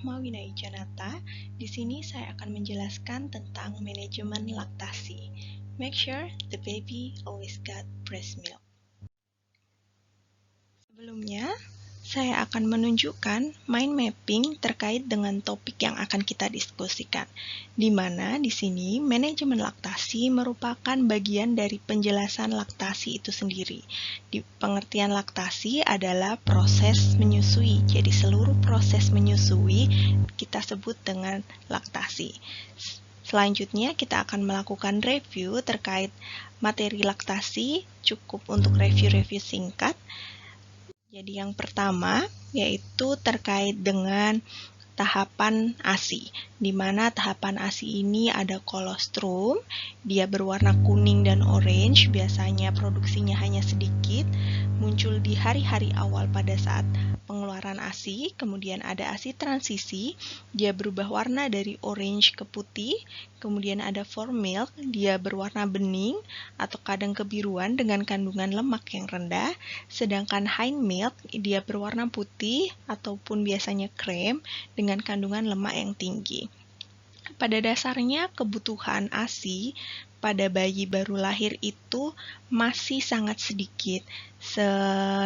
Rahmawina Ijanata. Di sini saya akan menjelaskan tentang manajemen laktasi. Make sure the baby always got breast milk. Sebelumnya, saya akan menunjukkan mind mapping terkait dengan topik yang akan kita diskusikan, di mana di sini manajemen laktasi merupakan bagian dari penjelasan laktasi itu sendiri. Di pengertian laktasi adalah proses menyusui, jadi seluruh proses menyusui kita sebut dengan laktasi. Selanjutnya kita akan melakukan review terkait materi laktasi, cukup untuk review-review singkat. Jadi yang pertama yaitu terkait dengan tahapan ASI, di mana tahapan ASI ini ada kolostrum, dia berwarna kuning dan orange, biasanya produksinya hanya sedikit, muncul di hari-hari awal pada saat pengeluaran ASI, kemudian ada ASI transisi, dia berubah warna dari orange ke putih, kemudian ada fore milk, dia berwarna bening atau kadang kebiruan dengan kandungan lemak yang rendah, sedangkan hind milk, dia berwarna putih ataupun biasanya krem dengan kandungan lemak yang tinggi. Pada dasarnya kebutuhan ASI pada bayi baru lahir itu masih sangat sedikit,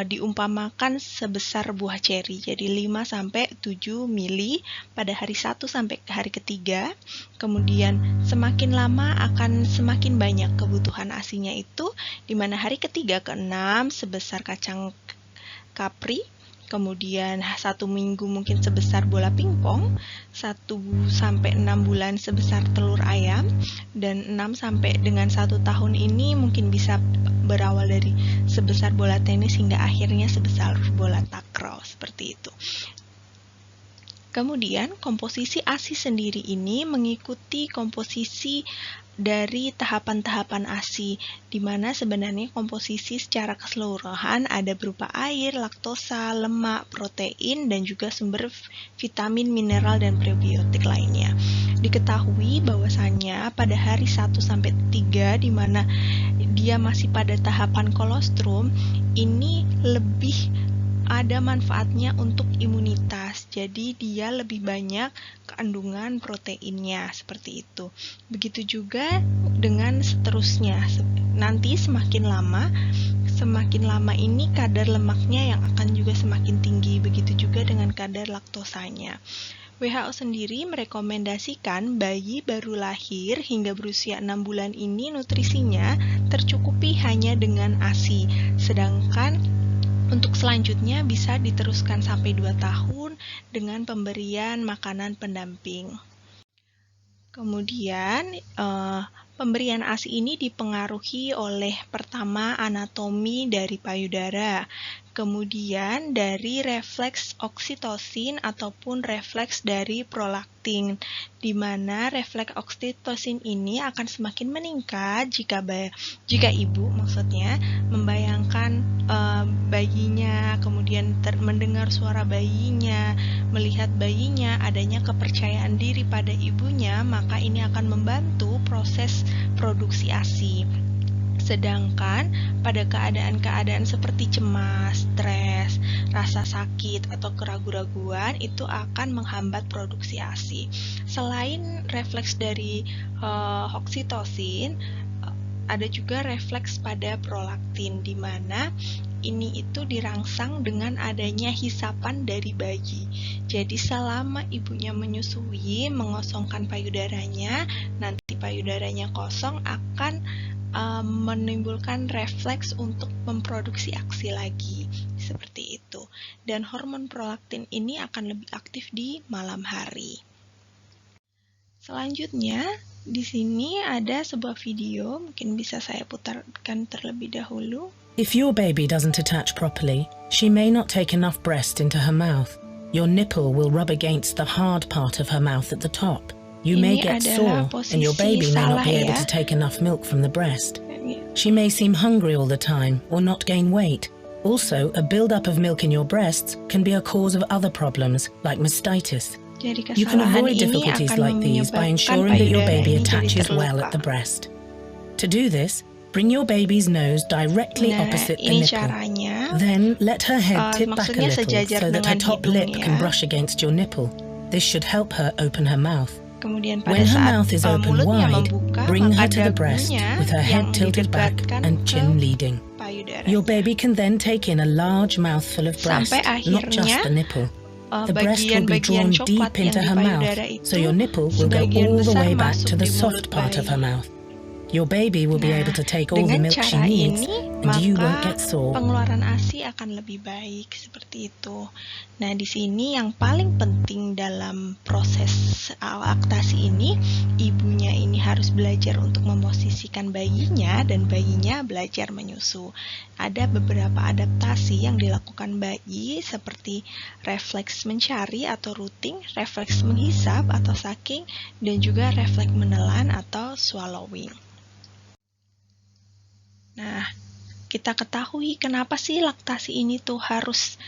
diumpamakan sebesar buah ceri, jadi 5-7 mili pada hari 1 sampai hari ketiga. Kemudian semakin lama akan semakin banyak kebutuhan ASI-nya itu, di mana hari ketiga ke-6 sebesar kacang kapri, kemudian 1 minggu mungkin sebesar bola pingpong, 1-6 bulan sebesar telur ayam, dan 6 sampai dengan 1 tahun ini mungkin bisa berawal dari sebesar bola tenis hingga akhirnya sebesar bola takraw, seperti itu. Kemudian komposisi ASI sendiri ini mengikuti komposisi dari tahapan-tahapan ASI, di mana sebenarnya komposisi secara keseluruhan ada berupa air, laktosa, lemak, protein, dan juga sumber vitamin, mineral, dan prebiotik lainnya. Diketahui bahwasannya pada hari 1-3 di mana dia masih pada tahapan kolostrum, ini lebih ada manfaatnya untuk imunitas, jadi dia lebih banyak kandungan proteinnya, seperti itu. Begitu juga dengan seterusnya, nanti semakin lama ini kadar lemaknya yang akan juga semakin tinggi, begitu juga dengan kadar laktosanya. WHO sendiri merekomendasikan bayi baru lahir hingga berusia 6 bulan ini nutrisinya tercukupi hanya dengan ASI, sedangkan untuk selanjutnya bisa diteruskan sampai 2 tahun dengan pemberian makanan pendamping. Kemudian, pemberian ASI ini dipengaruhi oleh pertama anatomi dari payudara, kemudian dari refleks oksitosin ataupun refleks dari prolaktin, di mana refleks oksitosin ini akan semakin meningkat jika ibu maksudnya membayangkan bayinya, kemudian mendengar suara bayinya, melihat bayinya, adanya kepercayaan diri pada ibunya, maka ini akan membantu proses produksi ASI. Sedangkan pada keadaan-keadaan seperti cemas, stres, rasa sakit, atau keraguan-raguan itu akan menghambat produksi ASI. Selain refleks dari oksitosin, ada juga refleks pada prolaktin, di mana ini itu dirangsang dengan adanya hisapan dari bayi. Jadi selama ibunya menyusui, mengosongkan payudaranya, nanti payudaranya kosong akan menimbulkan refleks untuk memproduksi ASI lagi, seperti itu. Dan hormon prolaktin ini akan lebih aktif di malam hari. Selanjutnya, di sini ada sebuah video, mungkin bisa saya putarkan terlebih dahulu. If your baby doesn't attach properly, she may not take enough breast into her mouth. Your nipple will rub against the hard part of her mouth at the top. You may get sore, and your baby may not be able to take enough milk from the breast. She may seem hungry all the time or not gain weight. Also, a build-up of milk in your breasts can be a cause of other problems, like mastitis. You can avoid difficulties like these by ensuring that your baby attaches well at the breast. To do this, bring your baby's nose directly opposite the nipple. Then let her head tip back a little so that her top lip can brush against your nipple. This should help her open her mouth. Kemudian pada When her saat mouth is open mulutnya wide, membuka, bring her maka to the breast dagunya with her yang head tilted back didekatkan and ke chin leading. payudara. Your baby can then take in a large mouthful of breast, Sampai not just akhirnya the nipple. The breast will be bagian-bagian drawn deep coklat yang into di her mouth, payudara itu so your nipple will go sebagian all the besar way back masuk to the di soft mulut part of her bayi. mouth. Your baby will be able to take all the Dengan milk she cara needs, ini, and you won't maka get sore. pengeluaran ASI akan lebih baik seperti itu. Nah, di sini yang paling penting dalam proses laktasi ini, ibunya ini harus belajar untuk memosisikan bayinya dan bayinya belajar menyusu. Ada beberapa adaptasi yang dilakukan bayi seperti refleks mencari atau rooting, refleks menghisap atau sucking, dan juga refleks menelan atau swallowing. Nah, kita ketahui kenapa sih laktasi ini tuh harus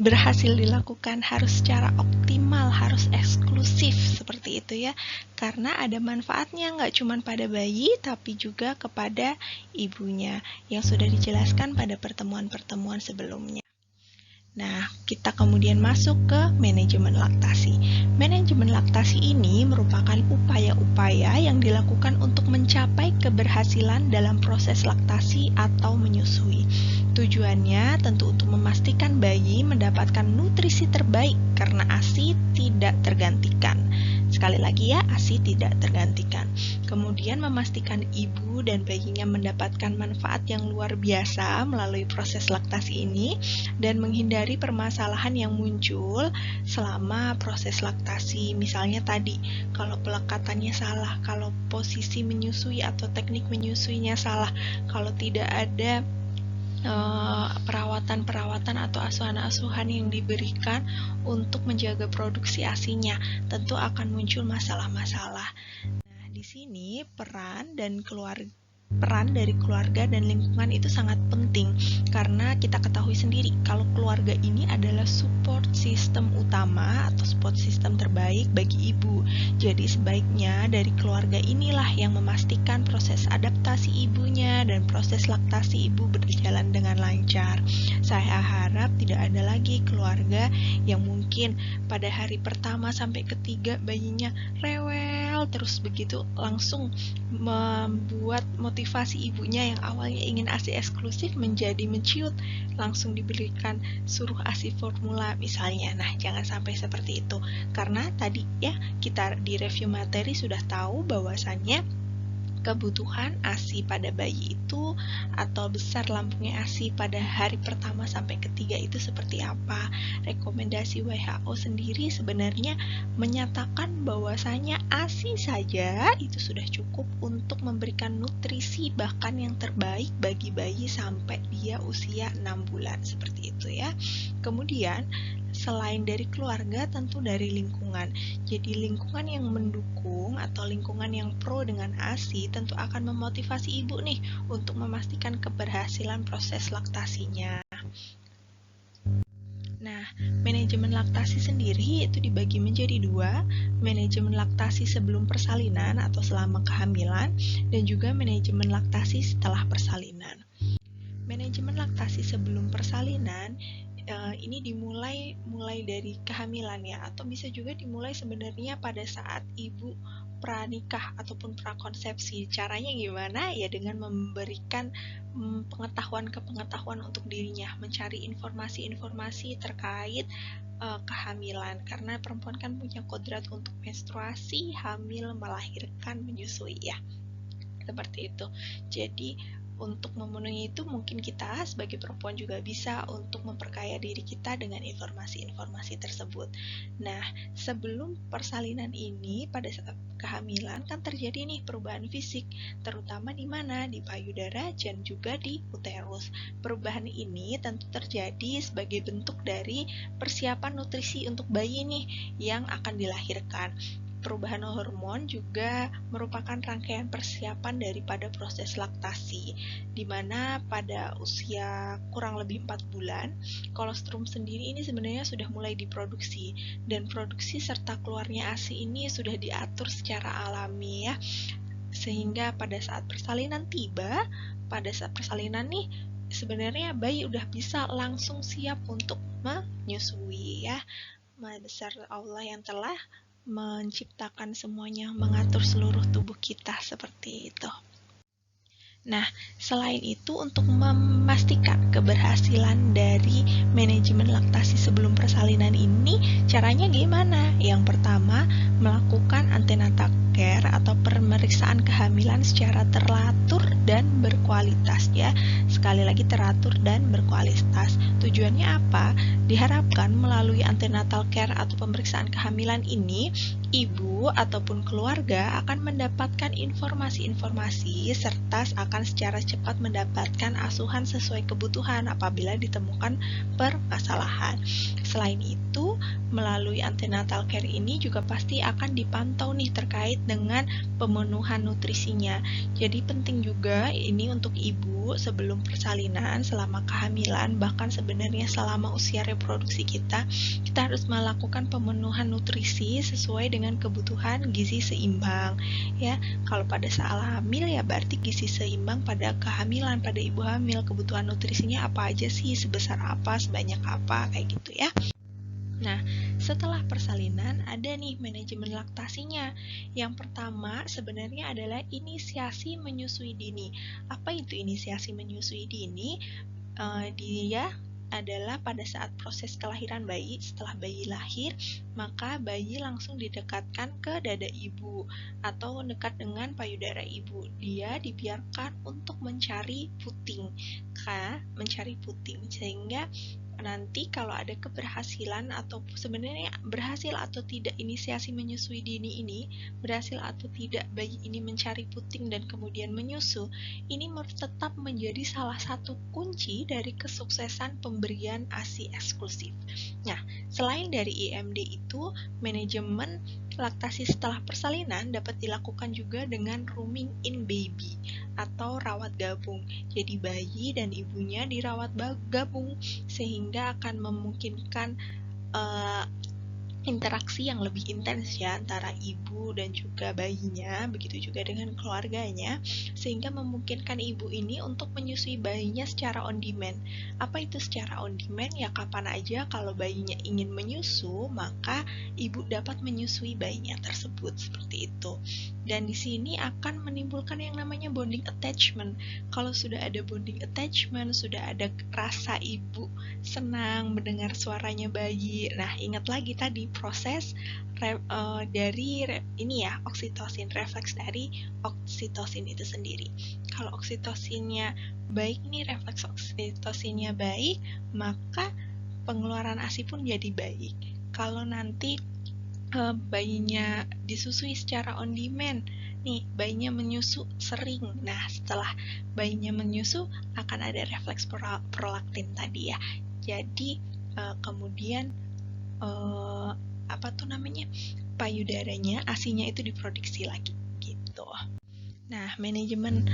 berhasil dilakukan, harus secara optimal, harus eksklusif seperti itu ya. Karena ada manfaatnya nggak cuma pada bayi, tapi juga kepada ibunya yang sudah dijelaskan pada pertemuan-pertemuan sebelumnya. Nah, kita kemudian masuk ke manajemen laktasi. Manajemen laktasi ini merupakan upaya-upaya yang dilakukan untuk mencapai keberhasilan dalam proses laktasi atau menyusui. Tujuannya tentu untuk memastikan bayi mendapatkan nutrisi terbaik karena ASI tidak tergantikan. Sekali lagi ya, ASI tidak tergantikan. Kemudian memastikan ibu dan bayinya mendapatkan manfaat yang luar biasa melalui proses laktasi ini dan menghindari permasalahan yang muncul selama proses laktasi. Misalnya tadi, kalau pelekatannya salah, kalau posisi menyusui atau teknik menyusuinya salah, kalau tidak ada perawatan-perawatan atau asuhan-asuhan yang diberikan untuk menjaga produksi ASINya, tentu akan muncul masalah-masalah. Nah, di sini peran dari keluarga dan lingkungan itu sangat penting karena kita ketahui sendiri kalau keluarga ini adalah support system utama atau support system terbaik bagi ibu. Jadi sebaiknya dari keluarga inilah yang memastikan proses adaptasi ibunya dan proses laktasi ibu berjalan dengan lancar. Saya harap tidak ada lagi keluarga yang mungkin pada hari pertama sampai ketiga bayinya rewel terus begitu, langsung membuat motivasi ibunya yang awalnya ingin ASI eksklusif menjadi menciut, langsung diberikan suruh ASI formula misalnya. Nah, jangan sampai seperti itu. Karena tadi ya, kita di review materi sudah tahu bahwasannya kebutuhan ASI pada bayi itu atau besar lambungnya ASI pada hari pertama sampai ketiga itu seperti apa. Rekomendasi WHO sendiri sebenarnya menyatakan bahwasanya ASI saja itu sudah cukup untuk memberikan nutrisi bahkan yang terbaik bagi bayi sampai dia usia 6 bulan seperti itu ya. Kemudian selain dari keluarga, tentu dari lingkungan. Jadi lingkungan yang mendukung atau lingkungan yang pro dengan ASI tentu akan memotivasi ibu nih untuk memastikan keberhasilan proses laktasinya. Nah, manajemen laktasi sendiri itu dibagi menjadi dua, manajemen laktasi sebelum persalinan atau selama kehamilan, dan juga manajemen laktasi setelah persalinan. Manajemen laktasi sebelum persalinan ini dimulai dari kehamilan ya, atau bisa juga dimulai sebenarnya pada saat ibu pranikah ataupun prakonsepsi. Caranya gimana? Ya dengan memberikan pengetahuan untuk dirinya, mencari informasi-informasi terkait kehamilan, karena perempuan kan punya kodrat untuk menstruasi, hamil, melahirkan, menyusui ya. Seperti itu. Jadi untuk memenuhi itu mungkin kita sebagai perempuan juga bisa untuk memperkaya diri kita dengan informasi-informasi tersebut. Nah, sebelum persalinan ini pada saat kehamilan kan terjadi nih perubahan fisik, terutama di mana? Di payudara dan juga di uterus. Perubahan ini tentu terjadi sebagai bentuk dari persiapan nutrisi untuk bayi nih yang akan dilahirkan. Perubahan hormon juga merupakan rangkaian persiapan daripada proses laktasi, di mana pada usia kurang lebih 4 bulan, kolostrum sendiri ini sebenarnya sudah mulai diproduksi, dan produksi serta keluarnya ASI ini sudah diatur secara alami ya, sehingga pada saat persalinan tiba, pada saat persalinan nih, sebenarnya bayi udah bisa langsung siap untuk menyusui ya. Maha besar Allah yang telah menciptakan semuanya, mengatur seluruh tubuh kita seperti itu. Nah, selain itu untuk memastikan keberhasilan dari manajemen laktasi sebelum persalinan ini, caranya gimana? Yang pertama, melakukan antenatal care atau pemeriksaan kehamilan secara teratur dan berkualitas ya. Sekali lagi teratur dan berkualitas. Tujuannya apa? Diharapkan melalui antenatal care atau pemeriksaan kehamilan ini, ibu ataupun keluarga akan mendapatkan informasi-informasi serta akan secara cepat mendapatkan asuhan sesuai kebutuhan apabila ditemukan permasalahan. Selain itu, melalui antenatal care ini juga pasti akan dipantau nih terkait dengan pemenuhan nutrisinya. Jadi penting juga ini untuk ibu sebelum persalinan, selama kehamilan, bahkan sebenarnya selama usia reproduksi kita harus melakukan pemenuhan nutrisi sesuai dengan kebutuhan gizi seimbang. Ya, kalau pada saat hamil ya berarti gizi seimbang pada kehamilan, pada ibu hamil, kebutuhan nutrisinya apa aja sih, sebesar apa, sebanyak apa, kayak gitu ya. Nah, setelah persalinan ada nih manajemen laktasinya. Yang pertama sebenarnya adalah inisiasi menyusui dini. Apa itu inisiasi menyusui dini? Dia adalah pada saat proses kelahiran bayi. Setelah bayi lahir, maka bayi langsung didekatkan ke dada ibu atau dekat dengan payudara ibu. Dia dibiarkan untuk mencari puting, sehingga nanti kalau ada keberhasilan atau sebenarnya berhasil atau tidak inisiasi menyusui dini ini, berhasil atau tidak bayi ini mencari puting dan kemudian menyusu, ini tetap menjadi salah satu kunci dari kesuksesan pemberian ASI eksklusif. Nah, selain dari IMD itu, manajemen laktasi setelah persalinan dapat dilakukan juga dengan rooming in baby atau rawat gabung. Jadi bayi dan ibunya dirawat gabung sehingga akan memungkinkan interaksi yang lebih intens ya antara ibu dan juga bayinya, begitu juga dengan keluarganya, sehingga memungkinkan ibu ini untuk menyusui bayinya secara on demand. Apa itu secara on demand? Ya kapan aja kalau bayinya ingin menyusu, maka ibu dapat menyusui bayinya tersebut, seperti itu. Dan di sini akan menimbulkan yang namanya bonding attachment. Kalau sudah ada bonding attachment, sudah ada rasa ibu senang mendengar suaranya bayi. Nah, ingat lagi tadi proses dari ini ya, oksitosin, refleks dari oksitosin itu sendiri. Kalau oksitosinnya baik nih, refleks oksitosinnya baik, maka pengeluaran ASI pun jadi baik. Kalau nanti bayinya disusui secara on demand, nih bayinya menyusu sering. Nah, setelah bayinya menyusu akan ada refleks prolaktin tadi ya. Jadi kemudian payudaranya, ASINya itu diproduksi lagi gitu. Nah, manajemen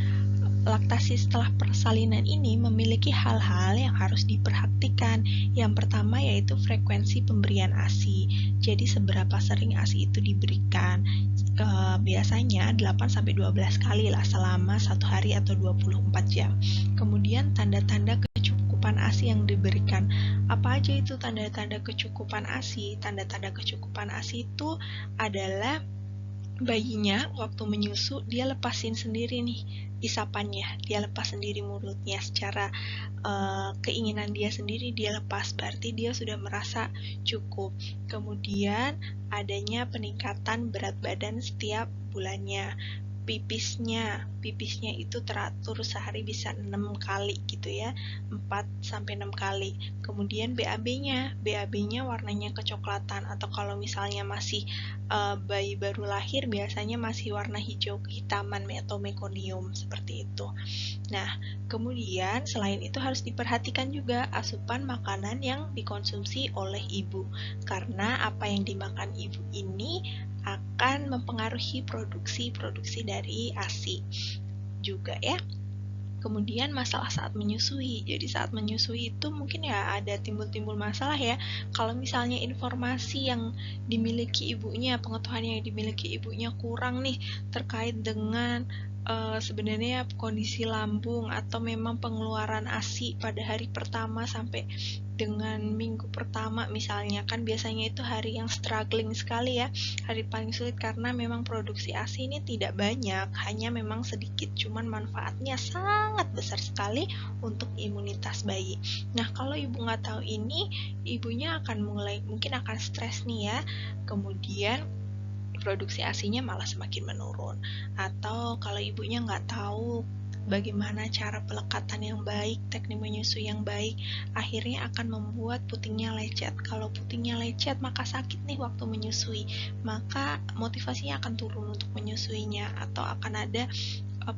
laktasi setelah persalinan ini memiliki hal-hal yang harus diperhatikan. Yang pertama yaitu frekuensi pemberian ASI. Jadi seberapa sering ASI itu diberikan. Biasanya 8-12 kali lah selama 1 hari atau 24 jam. Kemudian tanda-tanda kecukupan ASI yang diberikan. Apa aja itu tanda-tanda kecukupan ASI? Tanda-tanda kecukupan ASI itu adalah bayinya waktu menyusu dia lepasin sendiri nih isapannya, dia lepas sendiri mulutnya secara keinginan dia sendiri, dia lepas, berarti dia sudah merasa cukup. Kemudian adanya peningkatan berat badan setiap bulannya. Pipisnya itu teratur sehari bisa 6 kali gitu ya, 4-6 kali. Kemudian BAB-nya warnanya kecoklatan, atau kalau misalnya masih bayi baru lahir biasanya masih warna hijau kehitaman atau mekonium seperti itu. Nah, kemudian selain itu harus diperhatikan juga asupan makanan yang dikonsumsi oleh ibu, karena apa yang dimakan ibu ini akan mempengaruhi produksi dari ASI juga ya. Kemudian masalah saat menyusui. Jadi saat menyusui itu mungkin ya ada timbul masalah ya. Kalau misalnya informasi yang dimiliki ibunya, pengetahuan yang dimiliki ibunya kurang nih terkait dengan sebenarnya kondisi lambung atau memang pengeluaran ASI pada hari pertama sampai dengan minggu pertama misalnya, kan biasanya itu hari yang struggling sekali ya, hari paling sulit karena memang produksi ASI ini tidak banyak, hanya memang sedikit, cuman manfaatnya sangat besar sekali untuk imunitas bayi. Nah, kalau ibu nggak tahu ini, ibunya akan mungkin akan stres nih ya, kemudian produksi ASINya malah semakin menurun. Atau kalau ibunya nggak tahu bagaimana cara pelekatan yang baik, teknik menyusui yang baik, akhirnya akan membuat putingnya lecet. Kalau putingnya lecet, maka sakit nih waktu menyusui, maka motivasinya akan turun untuk menyusuinya, atau akan ada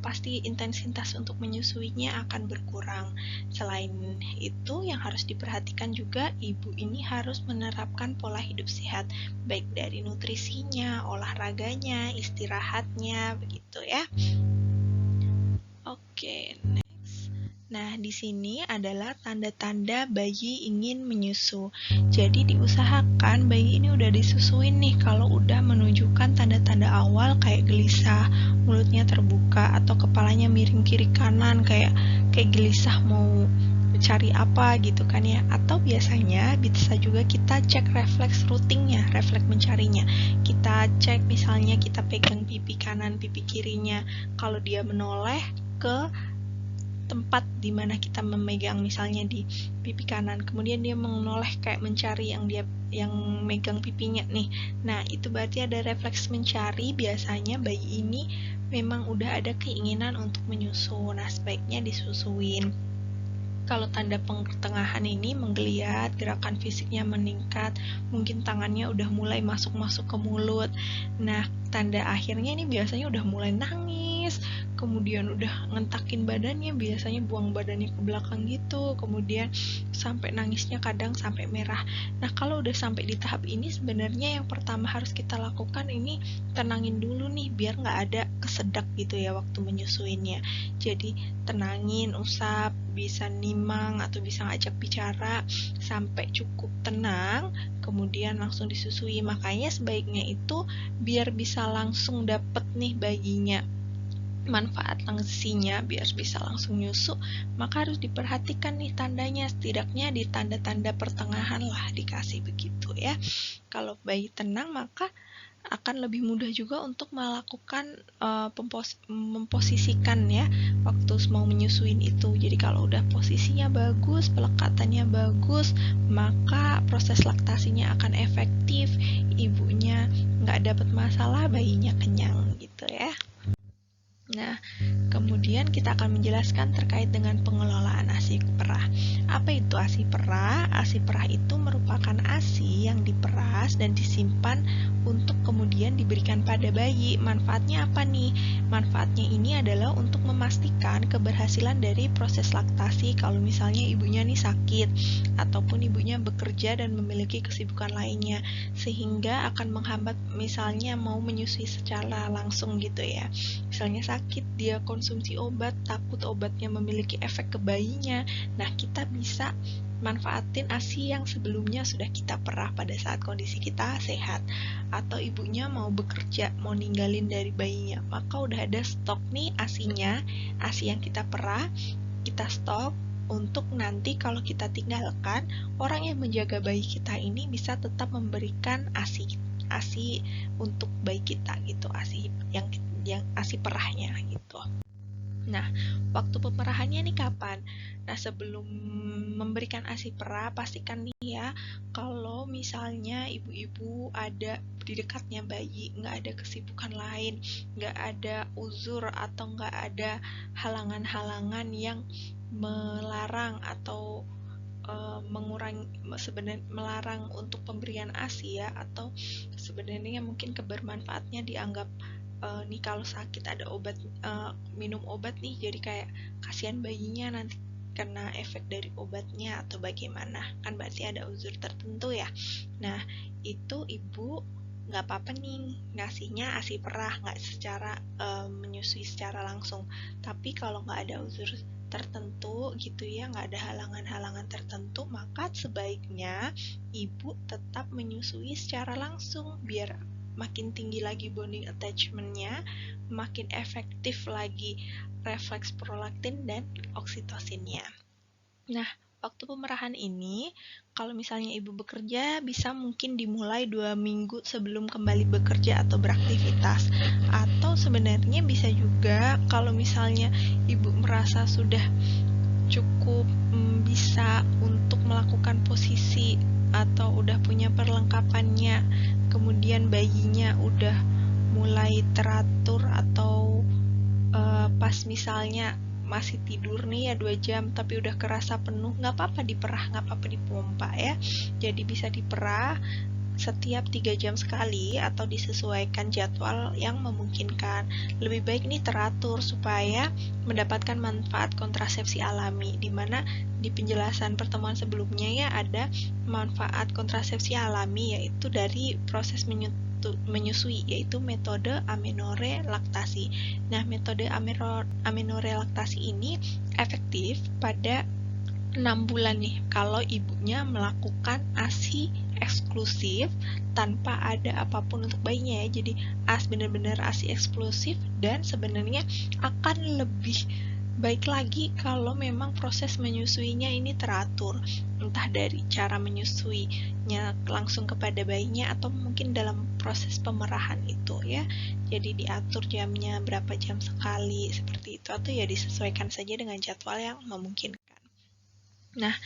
pasti intensitas untuk menyusuinya akan berkurang. Selain itu, yang harus diperhatikan juga, ibu ini harus menerapkan pola hidup sehat, baik dari nutrisinya, olahraganya, istirahatnya, begitu ya. Oke, next. Nah, di sini adalah tanda-tanda bayi ingin menyusu. Jadi diusahakan bayi ini udah disusuin nih kalau udah menunjukkan tanda-tanda awal kayak gelisah, mulutnya terbuka, atau kepalanya miring kiri kanan kayak gelisah mau cari apa gitu kan ya. Atau biasanya bisa juga kita cek refleks rootingnya, refleks mencarinya. Kita cek misalnya kita pegang pipi kanan, pipi kirinya. Kalau dia menoleh ke tempat di mana kita memegang, misalnya di pipi kanan, kemudian dia menoleh kayak mencari yang megang pipinya nih. Nah, itu berarti ada refleks mencari. Biasanya bayi ini memang udah ada keinginan untuk menyusu. Nah, sebaiknya disusuin. Kalau tanda pertengahan ini menggeliat, gerakan fisiknya meningkat, mungkin tangannya udah mulai masuk-masuk ke mulut. Nah, tanda akhirnya ini biasanya udah mulai nangis, kemudian udah ngentakin badannya, biasanya buang badannya ke belakang gitu, kemudian sampai nangisnya kadang sampai merah. Nah, kalau udah sampai di tahap ini, sebenarnya yang pertama harus kita lakukan ini tenangin dulu nih, biar nggak ada kesedak gitu ya waktu menyusuinnya. Jadi tenangin, usap, bisa nimang atau bisa ngajak bicara sampai cukup tenang, kemudian langsung disusui. Makanya sebaiknya itu biar bisa langsung dapet nih bayinya manfaat langsinya, biar bisa langsung nyusu, maka harus diperhatikan nih tandanya, setidaknya di tanda-tanda pertengahan lah dikasih begitu ya. Kalau bayi tenang, maka akan lebih mudah juga untuk melakukan memposisikan ya waktu mau menyusuin itu. Jadi kalau udah posisinya bagus, pelekatannya bagus, maka proses laktasinya akan efektif, ibunya nggak dapat masalah, bayinya kenyang gitu ya. Nah, kemudian kita akan menjelaskan terkait dengan pengelolaan ASI perah. Apa itu ASI perah? ASI perah itu merupakan ASI yang diperas dan disimpan untuk kemudian diberikan pada bayi. Manfaatnya apa nih? Manfaatnya ini adalah untuk memastikan keberhasilan dari proses laktasi kalau misalnya ibunya nih sakit ataupun ibunya bekerja dan memiliki kesibukan lainnya, sehingga akan menghambat misalnya mau menyusui secara langsung gitu ya. Misalnya sakit, dia konsumsi obat, takut obatnya memiliki efek ke bayinya. Nah, kita bisa manfaatin ASI yang sebelumnya sudah kita perah pada saat kondisi kita sehat. Atau ibunya mau bekerja, mau ninggalin dari bayinya, maka udah ada stok nih ASI-nya, ASI yang kita perah, kita stok untuk nanti kalau kita tinggalkan, orang yang menjaga bayi kita ini bisa tetap memberikan ASI untuk bayi kita gitu, ASI yang ASI perahnya gitu. Nah, waktu pemerahannya nih kapan? Nah, sebelum memberikan ASI perah, pastikan nih ya, kalau misalnya ibu-ibu ada di dekatnya bayi, nggak ada kesibukan lain, nggak ada uzur atau nggak ada halangan-halangan yang melarang atau melarang untuk pemberian ASI ya, atau sebenarnya mungkin kebermanfaatnya dianggap nih kalau sakit ada obat, minum obat nih, jadi kayak kasihan bayinya nanti kena efek dari obatnya atau bagaimana, kan berarti ada uzur tertentu ya. Nah, itu ibu nggak apa-apa nih ngasihnya ASI perah, nggak secara menyusui secara langsung. Tapi kalau nggak ada uzur tertentu gitu ya, nggak ada halangan-halangan tertentu, maka sebaiknya ibu tetap menyusui secara langsung biar makin tinggi lagi bonding attachment-nya, makin efektif lagi refleks prolaktin dan oksitosinnya. Nah, waktu pemerahan ini, kalau misalnya ibu bekerja, bisa mungkin dimulai 2 minggu sebelum kembali bekerja atau beraktivitas. Atau sebenarnya bisa juga kalau misalnya ibu merasa sudah cukup bisa untuk melakukan posisi atau udah punya perlengkapannya, kemudian bayinya udah mulai teratur atau pas misalnya masih tidur nih ya 2 jam tapi udah kerasa penuh, nggak apa-apa diperah, nggak apa-apa dipompa ya. Jadi bisa diperah setiap 3 jam sekali atau disesuaikan jadwal yang memungkinkan. Lebih baik nih teratur supaya mendapatkan manfaat kontrasepsi alami, dimana di penjelasan pertemuan sebelumnya ya ada manfaat kontrasepsi alami yaitu dari proses menyusui, yaitu metode amenorrhea laktasi. Nah, metode amenorrhea laktasi ini efektif pada 6 bulan nih kalau ibunya melakukan ASI eksklusif tanpa ada apapun untuk bayinya ya. Jadi benar-benar ASI eksklusif, dan sebenarnya akan lebih baik lagi kalau memang proses menyusuinya ini teratur, entah dari cara menyusuinya langsung kepada bayinya atau mungkin dalam proses pemerahan itu ya. Jadi diatur jamnya berapa jam sekali seperti itu, atau ya disesuaikan saja dengan jadwal yang memungkinkan. Nah,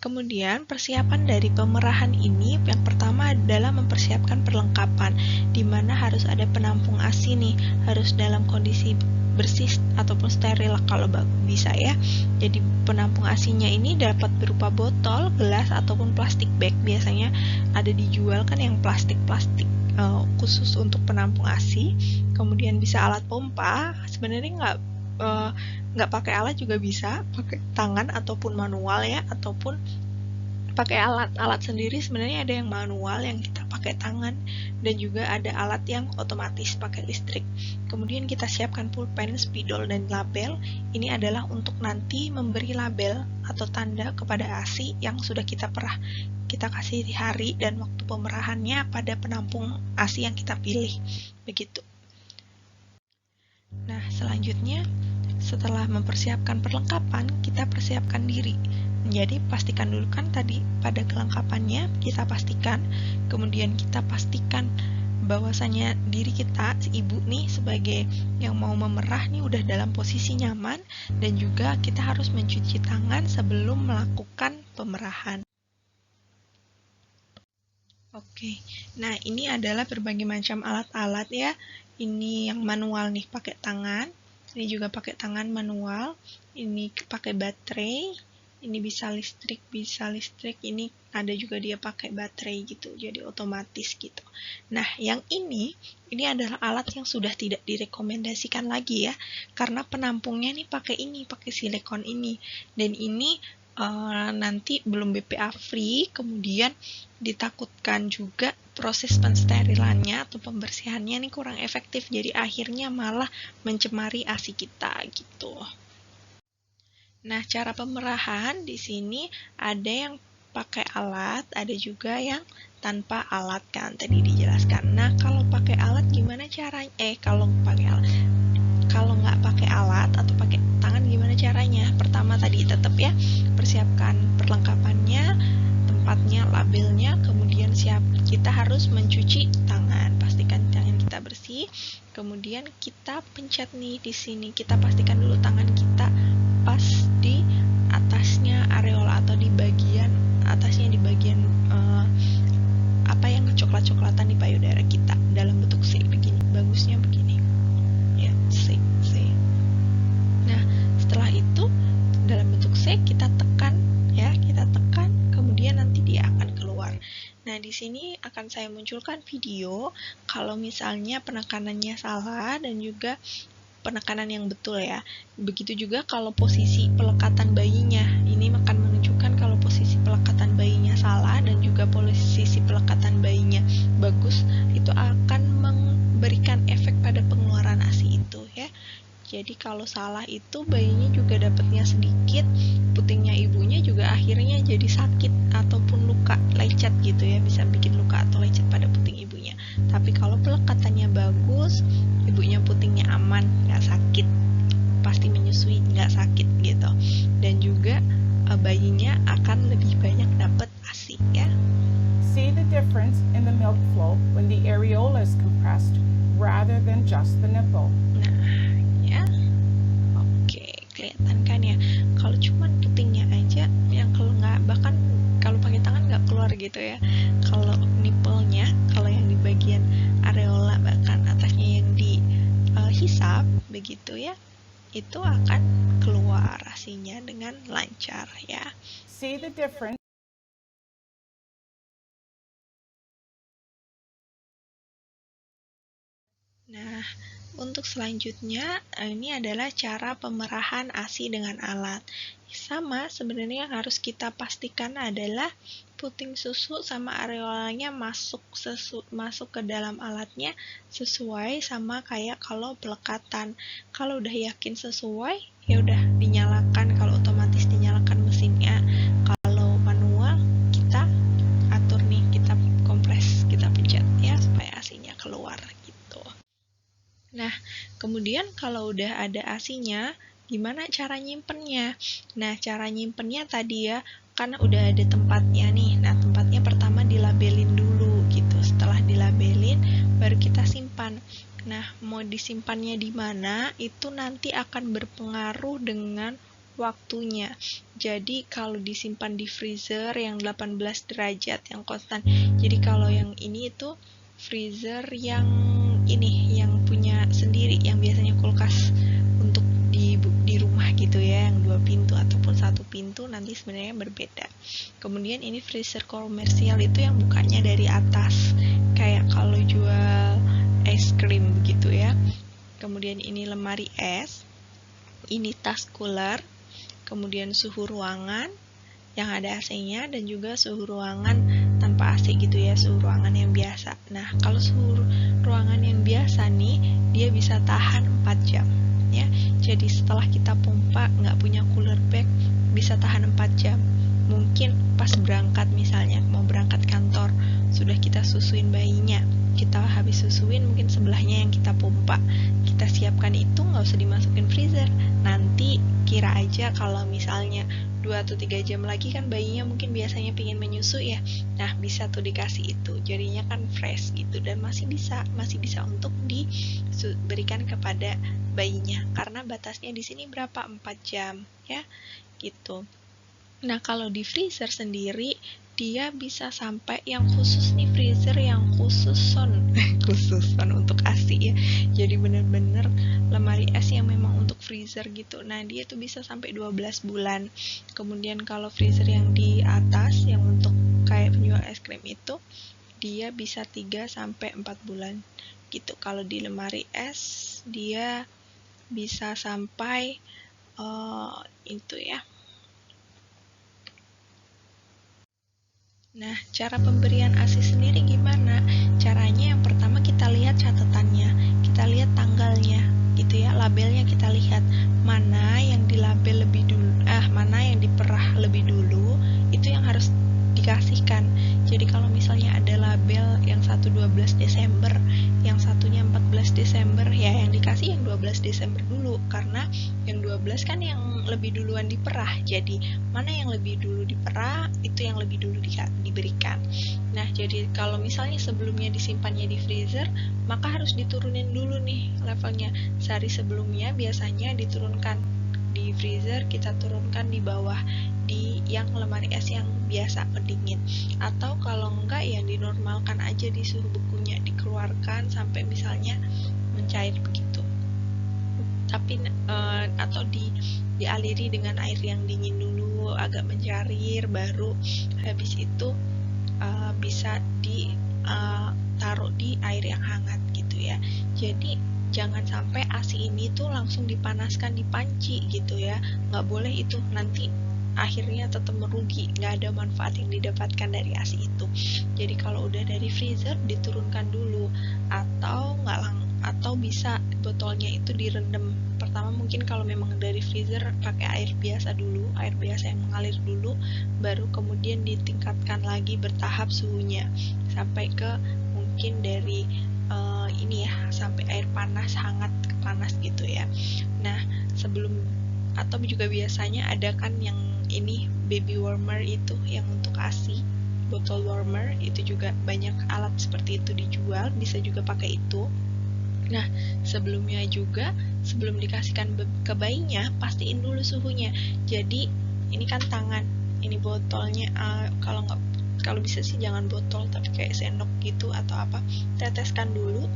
kemudian persiapan dari pemerahan ini yang pertama adalah mempersiapkan perlengkapan, di mana harus ada penampung ASI nih, harus dalam kondisi bersih ataupun steril kalau bisa ya. Jadi penampung ASI-nya ini dapat berupa botol, gelas ataupun plastik bag. Biasanya ada dijual kan yang plastik-plastik khusus untuk penampung ASI. Kemudian bisa alat pompa, sebenarnya nggak pakai alat juga bisa, pakai tangan ataupun manual ya, ataupun pakai alat sendiri. Sebenarnya ada yang manual yang kita pakai tangan, dan juga ada alat yang otomatis pakai listrik. Kemudian kita siapkan pulpen, spidol, dan label. Ini adalah untuk nanti memberi label atau tanda kepada ASI yang sudah kita perah. Kita kasih hari dan waktu pemerahannya pada penampung ASI yang kita pilih, begitu. Nah, selanjutnya setelah mempersiapkan perlengkapan, kita persiapkan diri. Jadi pastikan dulu kan tadi pada kelengkapannya kita pastikan, kemudian kita pastikan bahwasanya diri kita, si ibu nih sebagai yang mau memerah nih udah dalam posisi nyaman, dan juga kita harus mencuci tangan sebelum melakukan pemerahan. Oke, nah ini adalah berbagai macam alat-alat ya. Ini yang manual nih pakai tangan, ini juga pakai tangan manual, ini pakai baterai, ini bisa listrik, ini ada juga dia pakai baterai gitu, jadi otomatis gitu. Nah, yang ini adalah alat yang sudah tidak direkomendasikan lagi ya, karena penampungnya nih pakai silikon ini, dan ini nanti belum BPA free, kemudian ditakutkan juga proses pensterilannya atau pembersihannya ini kurang efektif, jadi akhirnya malah mencemari ASI kita gitu. Nah, cara pemerahan di sini ada yang pakai alat, ada juga yang tanpa alat kan tadi dijelaskan. Nah, kalau pakai alat gimana caranya? Kalau nggak pakai alat atau pakai tangan gimana caranya? Pertama tadi tetap ya, persiapkan perlengkapannya, tempatnya, labelnya, kemudian kita harus mencuci tangan, pastikan tangan kita bersih, kemudian kita pencet nih di sini, kita pastikan dulu tangan kita pas di atasnya areola atau di bagian atasnya, di bagian yang coklat-coklatan di payudara kita dalam bentuk C begini, bagusnya begini ya, C. Nah, setelah itu dalam bentuk C kita tekan ya, kemudian nanti dia akan keluar. Nah, di sini akan saya munculkan video kalau misalnya penekanannya salah dan juga penekanan yang betul ya. Begitu juga kalau posisi pelekatan bayinya, ini akan menunjukkan kalau posisi pelekatan bayinya salah dan juga posisi pelekatan bayinya bagus, itu akan memberikan efek pada pengeluaran ASI itu ya. Jadi kalau salah itu bayinya juga dapatnya sedikit, putingnya ibunya juga akhirnya jadi sakit ataupun luka, lecet gitu ya, bisa bikin luka atau lecet pada puting ibunya. Tapi kalau pelekatannya bagus, ibunya putingnya aman, nggak sakit, pasti menyusui nggak sakit gitu. Dan juga bayinya akan lebih banyak dapat ASI ya. See the difference in the milk flow when the areola is compressed rather than just the nipple. Nah, ya. Oke, kelihatan kan ya. Kalau cuman putingnya aja yang kalau nggak, bahkan kalau pakai tangan nggak keluar gitu ya. Kalau nipple-nya, kalau yang di bagian areola bahkan atasnya yang dihisap begitu ya, itu akan keluar ASINya dengan lancar ya. See the difference. Nah, untuk selanjutnya ini adalah cara pemerahan ASI dengan alat. Sama, sebenarnya yang harus kita pastikan adalah puting susu sama areolanya masuk ke dalam alatnya sesuai sama kayak kalau pelekatan. Kalau udah yakin sesuai, ya udah dinyalakan. Kalau otomatis dinyalakan mesinnya. Kalau manual, kita atur nih, kita kompres, kita pencet ya supaya ASINya keluar. Nah, kemudian kalau udah ada ASINya, gimana cara nyimpennya? Nah, cara nyimpennya tadi ya, kan udah ada tempatnya nih. Nah, tempatnya pertama dilabelin dulu gitu. Setelah dilabelin, baru kita simpan. Nah, mau disimpannya di mana, itu nanti akan berpengaruh dengan waktunya. Jadi, kalau disimpan di freezer yang 18 derajat, yang konstan. Jadi, kalau yang ini itu freezer yang ini, yang punya sendiri, yang biasanya kulkas untuk di rumah gitu ya, yang 2 pintu ataupun 1 pintu, nanti sebenarnya berbeda. Kemudian ini freezer komersial itu yang bukanya dari atas, kayak kalau jual es krim begitu ya. Kemudian ini lemari es, ini tas cooler, kemudian suhu ruangan yang ada AC-nya, dan juga suhu ruangan tanpa AC gitu ya, suhu ruangan yang biasa. Nah, kalau suhu ruangan yang biasa nih, dia bisa tahan 4 jam ya. Jadi setelah kita pompa, nggak punya cooler bag, bisa tahan 4 jam. Mungkin pas berangkat misalnya, mau berangkat kantor, sudah kita susuin bayinya, kita habis susuin, mungkin sebelahnya yang kita pompa, kita siapkan itu, nggak usah dimasukin freezer. Nanti kira aja kalau misalnya 2 atau 3 jam lagi kan bayinya mungkin biasanya pengen menyusu ya. Nah, bisa tuh dikasih itu. Jadinya kan fresh gitu, dan masih bisa untuk diberikan kepada bayinya. Karena batasnya di sini berapa? 4 jam ya. Gitu. Nah, kalau di freezer sendiri dia bisa sampai yang khusus nih, freezer yang khususon untuk ASI ya. Jadi bener-bener lemari es yang memang untuk freezer gitu. Nah, dia tuh bisa sampai 12 bulan. Kemudian kalau freezer yang di atas, yang untuk kayak penjual es krim itu, dia bisa 3 sampai 4 bulan gitu. Kalau di lemari es, dia bisa sampai itu ya. Nah, cara pemberian ASI sendiri gimana? Caranya yang pertama kita lihat catatannya, kita lihat tanggalnya, gitu ya, labelnya kita lihat mana yang dilabel lebih dulu, mana yang diperah lebih dulu, itu yang harus dikasihkan. Jadi kalau misalnya ada label yang satu 12 Desember, yang satunya 14 Desember, ya yang dikasih yang 12 Desember dulu, karena yang 12 kan yang lebih duluan diperah. Jadi mana yang lebih dulu diperah, itu yang lebih dulu diberikan. Nah, jadi kalau misalnya sebelumnya disimpannya di freezer, maka harus diturunin dulu nih levelnya. Sehari sebelumnya biasanya diturunkan di freezer, kita turunkan di bawah di yang lemari es yang biasa pendingin, atau kalau enggak ya dinormalkan aja di suhu bekunya, dikeluarkan sampai misalnya mencair begitu, tapi atau dialiri dengan air yang dingin dulu agak mencair, baru habis itu bisa ditaruh di air yang hangat gitu ya. Jadi jangan sampai ASI ini tuh langsung dipanaskan di panci gitu ya, nggak boleh itu, nanti akhirnya tetap merugi, nggak ada manfaat yang didapatkan dari ASI itu. Jadi kalau udah dari freezer diturunkan dulu, atau bisa botolnya itu direndam. Pertama mungkin kalau memang dari freezer pakai air biasa dulu, air biasa yang mengalir dulu, baru kemudian ditingkatkan lagi bertahap suhunya sampai ke mungkin dari ini ya, sampai air panas, hangat ke panas gitu ya. Nah, sebelum, atau juga biasanya ada kan yang ini baby warmer itu yang untuk ASI, bottle warmer itu juga banyak alat seperti itu dijual, bisa juga pakai itu. Nah, sebelumnya juga, sebelum dikasihkan ke bayinya, pastiin dulu suhunya. Jadi, ini kan tangan, ini botolnya, kalau bisa sih jangan botol, tapi kayak sendok gitu atau apa, teteskan dulu.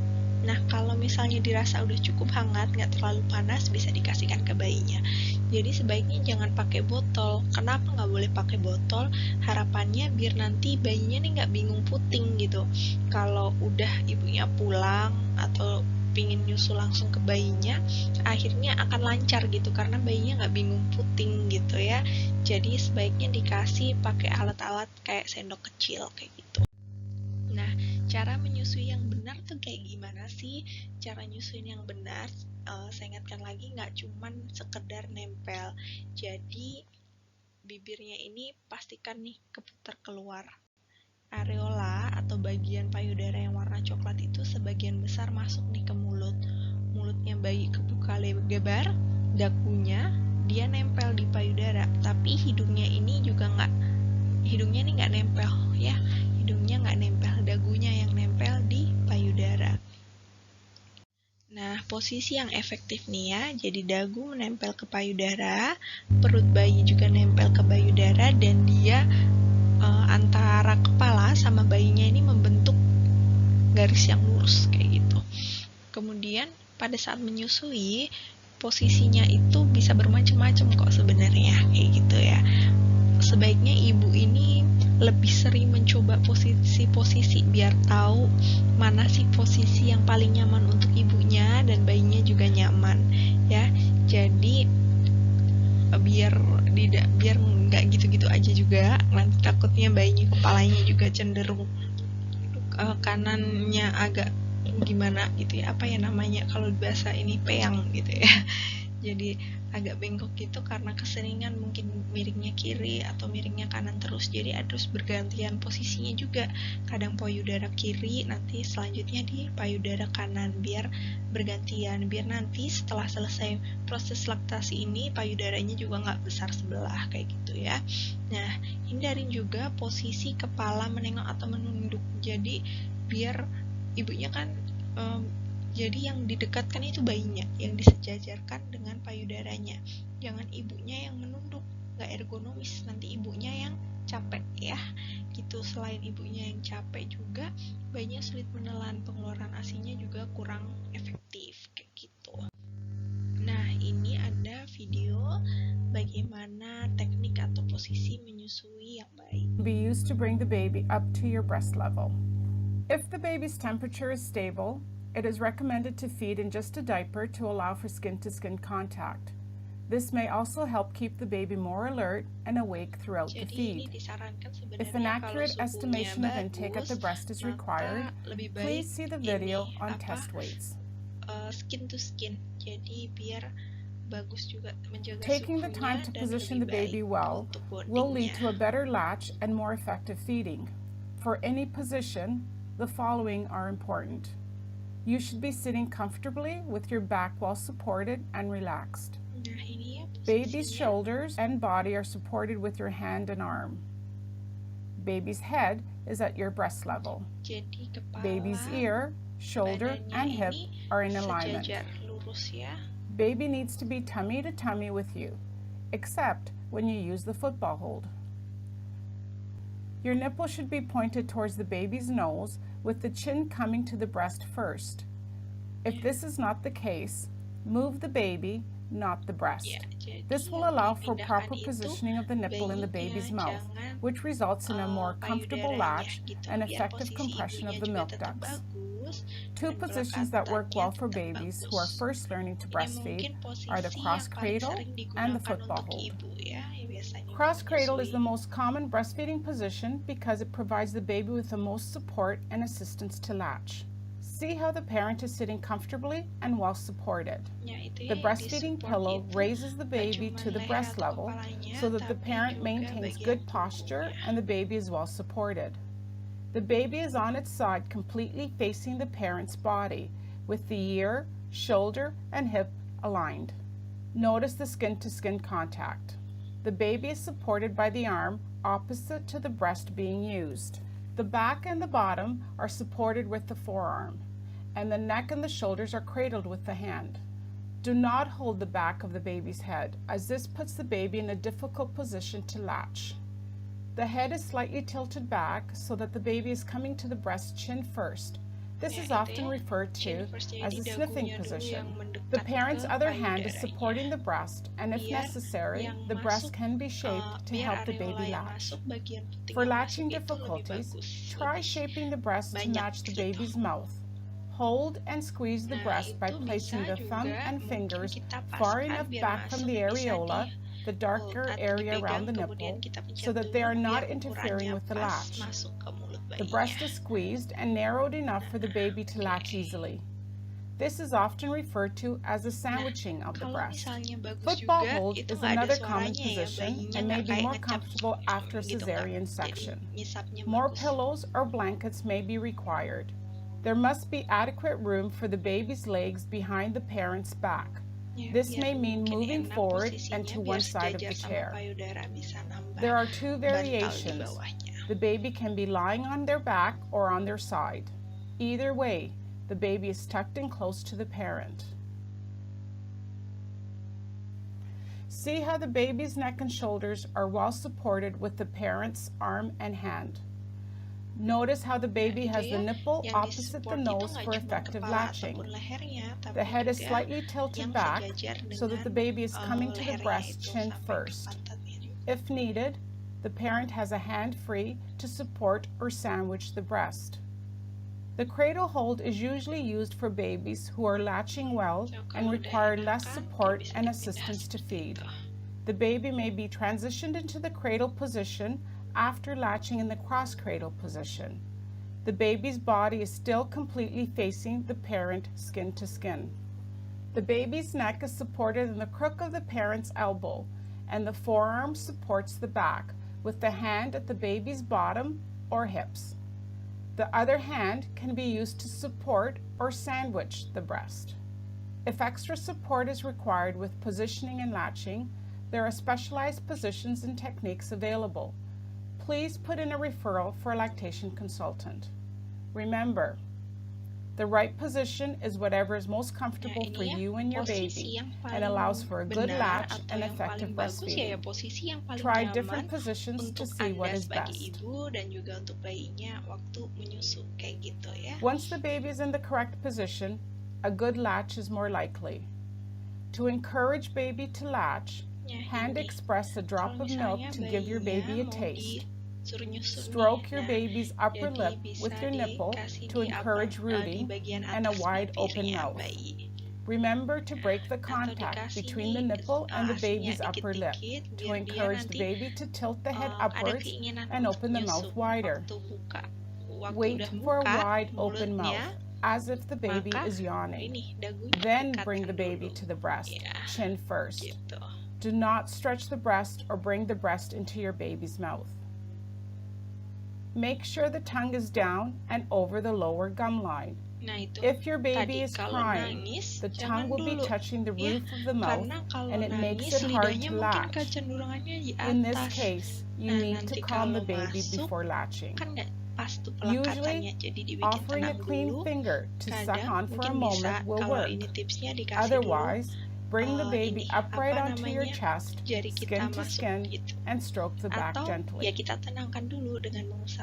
Nah, kalau misalnya dirasa udah cukup hangat, nggak terlalu panas, bisa dikasihkan ke bayinya. Jadi sebaiknya jangan pakai botol. Kenapa nggak boleh pakai botol? Harapannya biar nanti bayinya nih nggak bingung puting gitu. Kalau udah ibunya pulang atau pingin nyusu langsung ke bayinya, akhirnya akan lancar gitu karena bayinya nggak bingung puting gitu ya. Jadi sebaiknya dikasih pakai alat-alat kayak sendok kecil kayak gitu. Nah, cara menyusui yang benar tuh kayak gimana sih? Cara nyusuin yang benar, saya ingatkan lagi, nggak cuman sekedar nempel. Jadi bibirnya ini pastikan nih keputar keluar. Areola atau bagian payudara yang warna coklat itu sebagian besar masuk nih ke mulut. Mulutnya bayi kebuka lebar, dagunya dia nempel di payudara, tapi hidungnya ini nggak nempel ya. Hidungnya nggak nempel, dagunya yang nempel di payudara. Nah, posisi yang efektif nih ya, jadi dagu menempel ke payudara, perut bayi juga nempel ke payudara, dan dia antara kepala sama bayinya ini membentuk garis yang lurus kayak gitu. Kemudian pada saat menyusui, posisinya itu bisa bermacam-macam kok sebenarnya kayak gitu ya. Sebaiknya ibu ini lebih sering mencoba posisi-posisi biar tahu mana sih posisi yang paling nyaman untuk ibunya dan bayinya juga nyaman ya. Jadi biar nggak gitu-gitu aja juga, nanti takutnya bayinya kepalanya juga cenderung kanannya agak gimana gitu ya, apa ya namanya kalau bahasa ini, peyang gitu ya. Jadi agak bengkok gitu karena keseringan mungkin miringnya kiri atau miringnya kanan terus. Jadi harus bergantian posisinya juga. Kadang payudara kiri, nanti selanjutnya di payudara kanan, biar bergantian. Biar nanti setelah selesai proses laktasi ini, payudaranya juga nggak besar sebelah kayak gitu ya. Nah, hindarin juga posisi kepala menengok atau menunduk. Jadi biar ibunya kan jadi yang didekatkan itu bayinya, yang disejajarkan dengan payudaranya. Jangan ibunya yang menunduk, nggak ergonomis, nanti ibunya yang capek ya. Gitu. Selain ibunya yang capek juga, bayinya sulit menelan, pengeluaran ASINya juga kurang efektif kayak gitu. Nah, ini ada video bagaimana teknik atau posisi menyusui yang baik. Be used to bring the baby up to your breast level. If the baby's temperature is stable, it is recommended to feed in just a diaper to allow for skin-to-skin contact. This may also help keep the baby more alert and awake throughout the feed. If an accurate estimation of intake at the breast is required, please see the video on test weights. Skin to skin. Jadi biar bagus juga menjaga Taking the time to position the baby well will lead to a better latch and more effective feeding. For any position, the following are important. You should be sitting comfortably with your back well supported and relaxed. Baby's shoulders and body are supported with your hand and arm. Baby's head is at your breast level. Baby's ear, shoulder, and hip are in alignment. Baby needs to be tummy to tummy with you, except when you use the football hold. Your nipple should be pointed towards the baby's nose with the chin coming to the breast first. If this is not the case, move the baby, not the breast. This will allow for proper positioning of the nipple in the baby's mouth, which results in a more comfortable latch and effective compression of the milk ducts. Two positions that work well for babies who are first learning to breastfeed are the cross cradle and the football hold. Cross cradle is the most common breastfeeding position because it provides the baby with the most support and assistance to latch. See how the parent is sitting comfortably and well supported. The breastfeeding pillow raises the baby to the breast level so that the parent maintains good posture and the baby is well supported. The baby is on its side completely facing the parent's body with the ear, shoulder, and hip aligned. Notice the skin-to-skin contact. The baby is supported by the arm opposite to the breast being used. The back and the bottom are supported with the forearm, and the neck and the shoulders are cradled with the hand. Do not hold the back of the baby's head, as this puts the baby in a difficult position to latch. The head is slightly tilted back so that the baby is coming to the breast chin first. This is often referred to as a sniffing position. The parent's other hand is supporting the breast, and if necessary, the breast can be shaped to help the baby latch. For latching difficulties, try shaping the breast to match the baby's mouth. Hold and squeeze the breast by placing the thumb and fingers far enough back from the areola, the darker area around the nipple, so that they are not interfering with the latch. The breast is squeezed and narrowed enough for the baby to latch easily. This is often referred to as the sandwiching of the breast. Football hold is another common position and may be more comfortable after a cesarean section. More pillows or blankets may be required. There must be adequate room for the baby's legs behind the parent's back. This may mean moving forward and to one side of the chair. There are two variations. The baby can be lying on their back or on their side. Either way, the baby is tucked in close to the parent. See how the baby's neck and shoulders are well supported with the parent's arm and hand. Notice how the baby has the nipple opposite the nose for effective latching. The head is slightly tilted back so that the baby is coming to the breast chin first. If needed, the parent has a hand free to support or sandwich the breast. The cradle hold is usually used for babies who are latching well and require less support and assistance to feed. The baby may be transitioned into the cradle position after latching in the cross cradle position. The baby's body is still completely facing the parent skin to skin. The baby's neck is supported in the crook of the parent's elbow, and the forearm supports the back, with the hand at the baby's bottom or hips. The other hand can be used to support or sandwich the breast. If extra support is required with positioning and latching, there are specialized positions and techniques available. Please put in a referral for a lactation consultant. Remember, the right position is whatever is most comfortable for you and your baby and allows for a good latch and effective breastfeeding. Try different positions to see what is best. Once the baby is in the correct position, a good latch is more likely. To encourage baby to latch, hand express a drop of milk to give your baby a taste. Stroke your baby's upper lip with your nipple to encourage rooting and a wide open mouth. Remember to break the contact between the nipple and the baby's upper lip to encourage the baby to tilt the head upwards and open the mouth wider. Wait for a wide open mouth, as if the baby is yawning. Then bring the baby to the breast, chin first. Do not stretch the breast or bring the breast into your baby's mouth. Make sure the tongue is down and over the lower gum line. If your baby is crying, the tongue will be touching the roof of the mouth and it makes it hard to latch. In this case, you need to calm the baby before latching. Usually, offering a clean finger to suck on for a moment will work. Otherwise, bring the baby upright onto your chest, skin to skin, and stroke the back gently.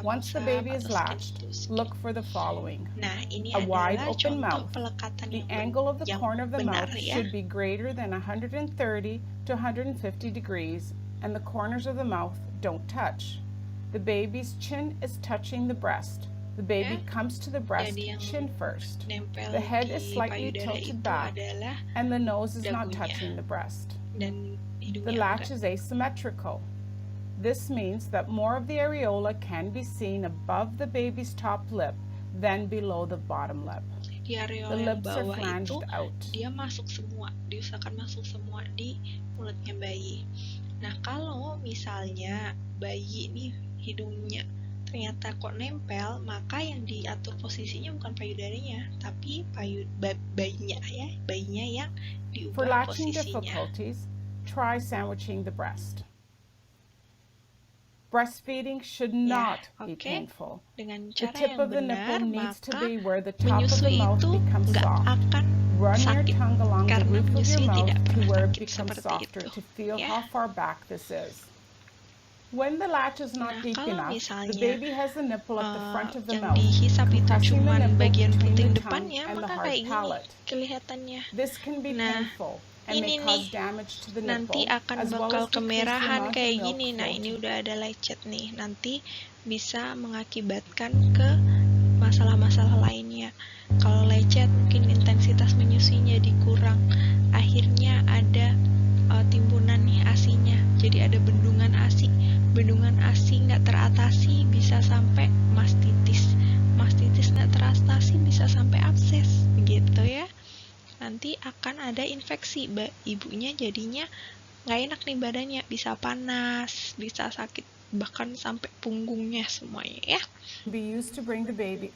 Once the baby is latched, look for the following. A wide open mouth. The angle of the corner of the mouth should be greater than 130 to 150 degrees, and the corners of the mouth don't touch. The baby's chin is touching the breast. The baby comes to the breast chin first. The head is slightly tilted back, and the nose is not touching the breast. The latch is asymmetrical. This means that more of the areola can be seen above the baby's top lip than below the bottom lip. The lips are flanged out. Diusahakan masuk semua di mulutnya bayi. Nah, kalau misalnya bayi nih hidungnya ternyata kok nempel, maka yang diatur posisinya bukan payudaranya, tapi bayinya yang diubah posisinya. For latching difficulties, try sandwiching the breast. Breastfeeding should not be painful. Dengan The cara tip yang of the nipple benar, needs to maka be where the top of the menyusui mouth itu becomes nggak soft. akan Run your sakit, tongue along the karena roof of your menyusui mouth tidak to pernah where it sakit becomes seperti softer itu. to feel Ya. how far back this is. When the latch is not deep Kalau enough, the misalnya baby has the nipple at the front of the yang mouth, dihisap itu compressing the cuma nipple bagian between puting the depannya, tongue and the maka hard kayak gini palate. kelihatannya. This can be Nah, painful and ini may nih cause damage to the nanti nipple, akan as well bakal as decrease the kemerahan amount of kayak milk gini. Nah, flow ini to udah ada lecet nih. Nanti bisa mengakibatkan ke masalah-masalah lainnya. Kalau lecet mungkin intensitas menyusuinya dikurang. Akhirnya ada timbunan nih asinya. Jadi ada bendungan asi. Bendungan asi nggak teratasi bisa sampai mastitis. Mastitis nggak teratasi bisa sampai abses. Begitu ya. Nanti akan ada infeksi. Ibunya jadinya nggak enak nih badannya. Bisa panas, bisa sakit, bahkan sampai punggungnya semuanya ya. be used to bring the baby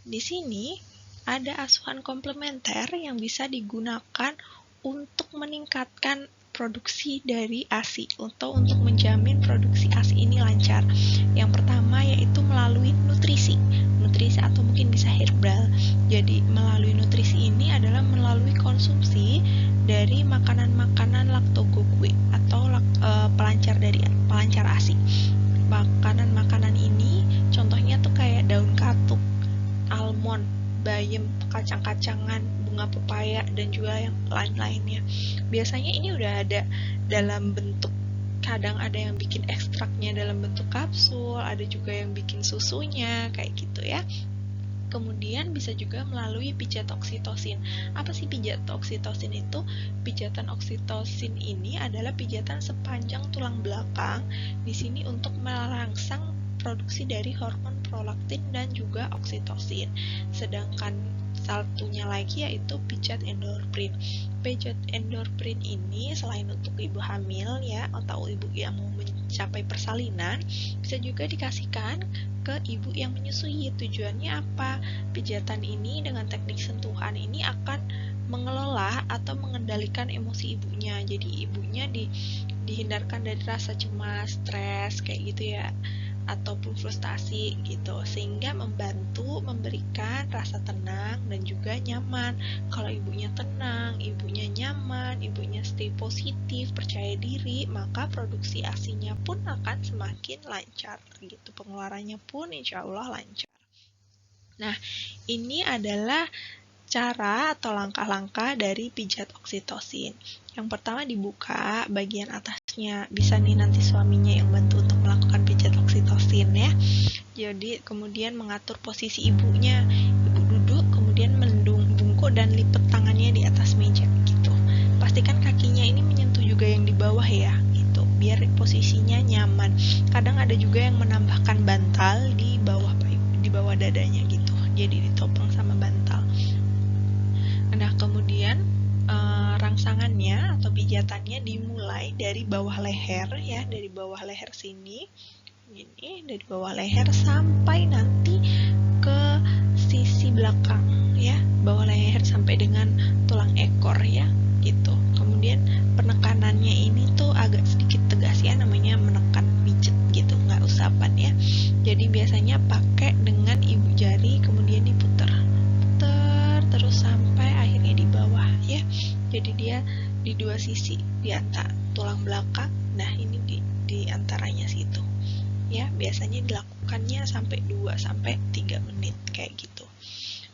di sini ada asuhan komplementer yang bisa digunakan untuk meningkatkan produksi dari ASI atau untuk menjamin produksi ASI ini lancar. Yang pertama yaitu melalui nutrisi atau mungkin bisa herbal. Jadi melalui nutrisi ini adalah melalui konsumsi dari makanan-makanan lactogogue atau pelancar ASI. Makanan-makanan ini contohnya tuh kayak daun katuk, almond, bayam, kacang-kacangan, bunga pepaya, dan juga yang lain-lainnya. Biasanya ini udah ada dalam bentuk, kadang ada yang bikin ekstraknya dalam bentuk kapsul, ada juga yang bikin susunya, kayak gitu ya. Kemudian bisa juga melalui pijat oksitosin. Apa sih pijat oksitosin itu? Pijatan oksitosin ini adalah pijatan sepanjang tulang belakang di sini untuk merangsang produksi dari hormon prolaktin dan juga oksitosin. Sedangkan satunya lagi yaitu pijat endorfin. Pijat endorfin ini selain untuk ibu hamil ya atau ibu yang mau mencapai persalinan, bisa juga dikasihkan ke ibu yang menyusui. Tujuannya apa? Pijatan ini dengan teknik sentuhan ini akan mengelola atau mengendalikan emosi ibunya. Jadi ibunya dihindarkan dari rasa cemas, stres kayak gitu ya, ataupun frustasi gitu, sehingga membantu memberikan rasa tenang dan juga nyaman. Kalau ibunya tenang, ibunya nyaman, ibunya stay positif, percaya diri, maka produksi ASI-nya pun akan semakin lancar gitu, pengeluarannya pun insya Allah lancar. Nah, ini adalah cara atau langkah-langkah dari pijat oksitosin. Yang pertama dibuka bagian atasnya, bisa nih nanti suaminya yang bantu untuk melakukan pijat oksitosin ya. Jadi kemudian mengatur posisi ibunya, ibu duduk, kemudian bungkuk dan lipat tangannya di atas meja gitu. Pastikan kakinya ini menyentuh juga yang di bawah ya, gitu, biar posisinya nyaman. Kadang ada juga yang menambahkan bantal di bawah dadanya gitu, jadi ditopang sama bantal. Nah, kemudian rangsangannya atau pijatannya dimulai dari bawah leher ya, dari bawah leher sini, ini dari bawah leher sampai nanti ke sisi belakang ya, bawah leher sampai dengan tulang ekor ya, gitu. Kemudian penekanannya ini tuh agak sedikit tegas ya, namanya menekan pijet gitu, nggak usapan ya. Jadi biasanya pakai dengan ibu jari, kemudian diputer terus sampai akhirnya di bawah ya. Jadi dia di dua sisi di antara tulang belakang. Nah, ini di antaranya situ. Ya, biasanya dilakukannya sampai 2-3 menit kayak gitu.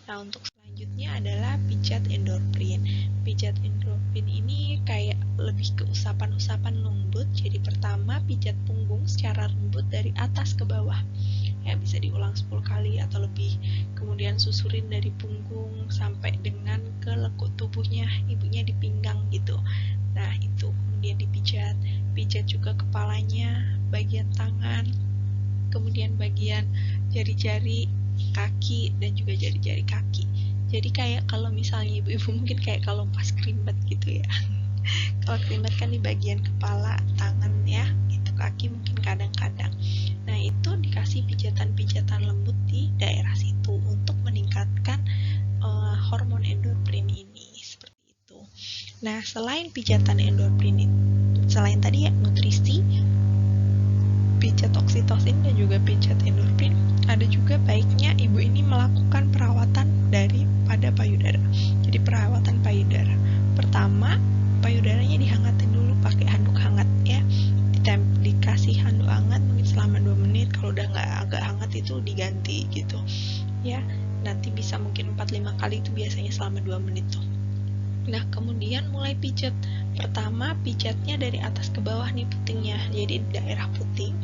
Nah, untuk selanjutnya adalah pijat endorfin. Pijat endorfin ini kayak lebih ke usapan-usapan lembut. Jadi pertama pijat punggung secara lembut dari atas ke bawah. Ya, bisa diulang 10 kali atau lebih. Kemudian susurin dari punggung sampai dengan ke lekuk tubuhnya, ibunya di pinggang gitu. Nah, itu kemudian dipijat. Pijat juga kepalanya, bagian tangan, kemudian bagian jari-jari kaki dan juga jari-jari kaki. Jadi kayak kalau misalnya ibu-ibu mungkin kayak kalau pas kerimbet gitu ya. Kalau kerimbet kan di bagian kepala, tangan ya, itu kaki mungkin kadang-kadang. Nah, itu dikasih pijatan-pijatan lembut di daerah situ untuk meningkatkan hormon endorfin ini, seperti itu. Nah, selain pijatan endorfin, selain tadi ya nutrisi, pijat oksitosin dan juga pijat endorfin, ada juga baiknya ibu ini melakukan perawatan daripada payudara. Jadi perawatan payudara. Pertama, payudaranya dihangatin dulu pakai handuk hangat ya. Dikasih handuk hangat mungkin selama 2 menit. Kalau udah nggak agak hangat itu diganti gitu ya. Nanti bisa mungkin 4-5 kali itu biasanya selama 2 menit tuh. Nah, kemudian mulai pijat. Pertama, pijatnya dari atas ke bawah nih putingnya. Jadi daerah puting,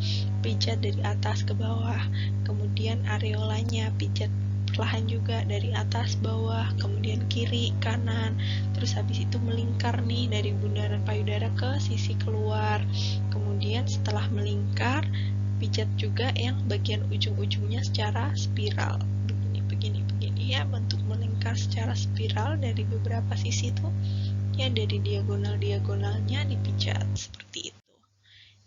pijat dari atas ke bawah. Kemudian areolanya pijat perlahan juga dari atas bawah, kemudian kiri, kanan. Terus habis itu melingkar nih dari bundaran payudara ke sisi keluar. Kemudian setelah melingkar, pijat juga yang bagian ujung-ujungnya secara spiral. Begini ya, bentuk melingkar secara spiral dari beberapa sisi tuh. Ya, dari diagonal-diagonalnya dipijat seperti itu.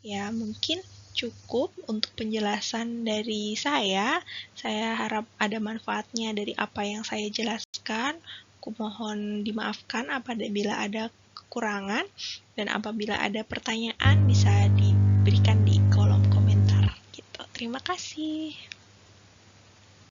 Ya, mungkin cukup untuk penjelasan dari saya. Saya harap ada manfaatnya dari apa yang saya jelaskan. Aku mohon dimaafkan apabila ada kekurangan, dan apabila ada pertanyaan bisa diberikan di kolom komentar gitu. Terima kasih.